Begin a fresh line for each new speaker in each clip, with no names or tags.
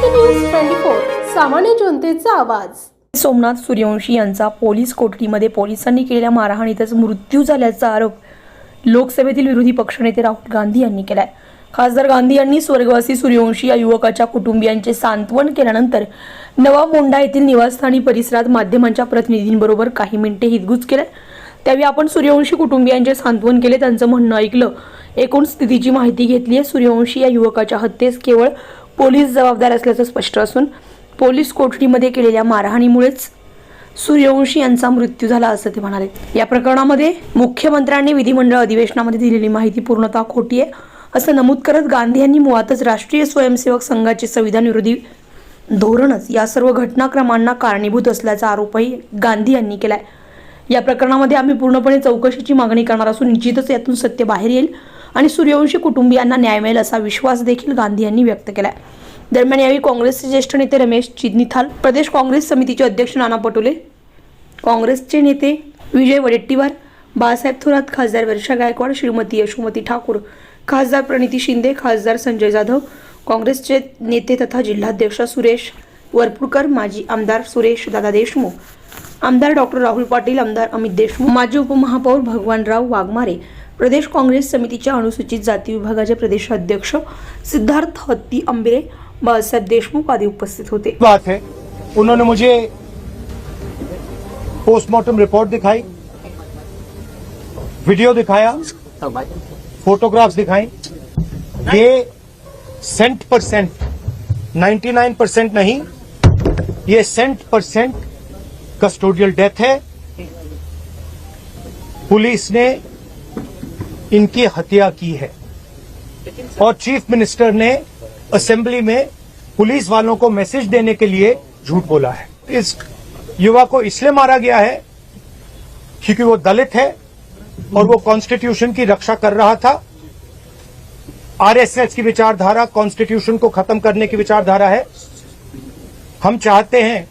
Maharashtra news 24 सामान्य जनतेचा आवाज।
सोमनाथ सूर्यवंशी यांचा पोलीस कोठडीमध्ये पोलिसांनी केलेल्या मारहाणीतच मृत्यू झाल्याचा आरोप लोकसभेतील विरोधी पक्षनेते राहुल गांधी यांनी केलाय। खासदार गांधी यांनी स्वर्गवासी सूर्यवंशी या युवकाच्या कुटुंबियांचे सांत्वन केल्यानंतर नवा मोंढा येथील निवासस्थानी परिसरात माध्यमांच्या प्रतिनिधींबरोबर काही मिनिटे हितगुज केले। त्यावेळी आपण सूर्यवंशी कुटुंबियांचे सांत्वन केले, त्यांचं म्हणणं ऐकलं, एकूण स्थितीची माहिती घेतली। सूर्यवंशी या युवकाच्या हत्येस केवळ पोलीस जबाबदार असल्याचं स्पष्ट असून पोलीस कोठडीमध्ये केलेल्या मारहाणीमुळेच सूर्यवंशी यांचा मृत्यू झाला असं ते म्हणाले। या प्रकरणामध्ये मुख्यमंत्र्यांनी विधिमंडळ अधिवेशनामध्ये दिलेली माहिती पूर्णतः खोटी आहे असं नमूद करत गांधी यांनी मुळातच राष्ट्रीय स्वयंसेवक संघाचे संविधान विरोधी धोरणच या सर्व घटनाक्रमांना कारणीभूत असल्याचा आरोपही गांधी यांनी केलाय। या प्रकरणामध्ये आम्ही पूर्णपणे चौकशीची मागणी करणार असून निश्चितच यातून सत्य बाहेर येईल आणि सूर्यवंशी कुटुंबियांना न्याय मिळेल असा विश्वास देखील गांधी यांनी व्यक्त केलाय। दरम्यान यावेळी काँग्रेसचे ज्येष्ठ नेते रमेश चिन्नीथाल, प्रदेश काँग्रेस समितीचे अध्यक्ष नाना पटोले, काँग्रेसचे नेते विजय वडेट्टीवार, बाळासाहेब थोरात, खासदार वर्षा गायकवाड, श्रीमती यशोमती ठाकूर, खासदार प्रणिती शिंदे, खासदार संजय जाधव, काँग्रेसचे नेते तथा जिल्हाध्यक्ष सुरेश वरपुडकर, माजी आमदार सुरेश दादा देशमुख, आमदार डॉक्टर राहुल पाटील, आमदार अमित देशमुख, माजी उपमहापौर भगवानराव वाघमारे, प्रदेश काँग्रेस समितीच्या अनुसूचित जाती विभागाचे प्रदेशाध्यक्ष सिद्धार्थ हत्ती आंबेरे, बाळासाहेब देशमुख आदि उपस्थित होते।
बात है, उन्होंने मुझे पोस्टमार्टम रिपोर्ट दिखाई, वीडियो दिखाया, फोटोग्राफ्स दिखाई। ये 100%, 99% नहीं, ये 100% कस्टोडियल डेथ है। पुलिस ने इनकी हत्या की है और चीफ मिनिस्टर ने असेंबली में पुलिस वालों को मैसेज देने के लिए झूठ बोला है। इस युवा को इसलिए मारा गया है क्योंकि वो दलित है और वो कॉन्स्टिट्यूशन की रक्षा कर रहा था। आरएसएस की विचारधारा कॉन्स्टिट्यूशन को खत्म करने की विचारधारा है। हम चाहते हैं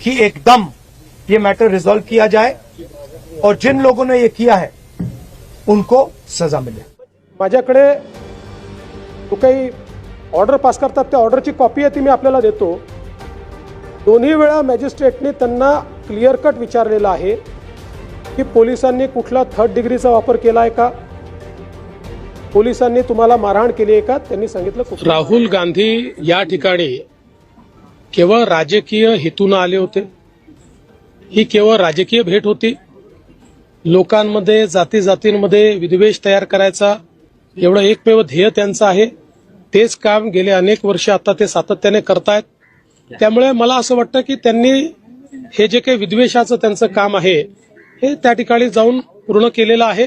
कि एकदम ये मैटर रिजॉल्व किया जाए और जिन लोगों ने ये किया है उनको सजा मिले।
माझ्याकडे जो काही ऑर्डर पास करतात त्या ऑर्डरची कॉपी आहे ती मी आपल्याला देतो। दोन्ही वेळा मॅजिस्ट्रेटने त्यांना क्लिअर कट विचारलेलं आहे की पोलिसांनी कुठला थर्ड डिग्रीचा वापर केला आहे का, पोलिसांनी तुम्हाला मारहाण केली आहे का, त्यांनी सांगितलं।
राहुल गांधी या ठिकाणी केवळ राजकीय हेतून आले होते। ही केवळ राजकीय भेट होती। लोकांमध्ये जाती जातींमध्ये विद्वेष तयार करायचा एवढं एकमेव ध्येय त्यांचं आहे। तेच काम गेले अनेक वर्ष आता ते सातत्याने करतायत। त्यामुळे मला असं वाटतं की त्यांनी हे जे काही विद्वेषाचं त्यांचं काम आहे हे त्या ठिकाणी जाऊन पूर्ण केलेलं आहे।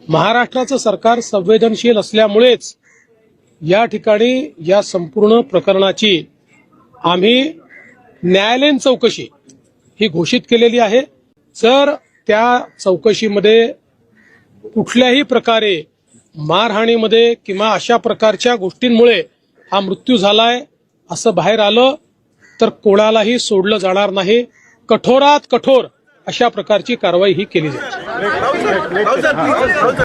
महाराष्ट्राचं सरकार संवेदनशील असल्यामुळेच या ठिकाणी या संपूर्ण प्रकरणाची आम्ही न्यायालयीन चौकशी ही घोषित केलेली आहे। जर त्या चौकशीमध्ये कुठल्याही प्रकारे मारहाणीमध्ये किंवा अशा प्रकारच्या गोष्टींमुळे हा मृत्यू झालाय असं बाहेर आलं तर कोणालाही सोडलं जाणार नाही। कठोरात कठोर अशा प्रकारची कारवाई ही केली जाईल।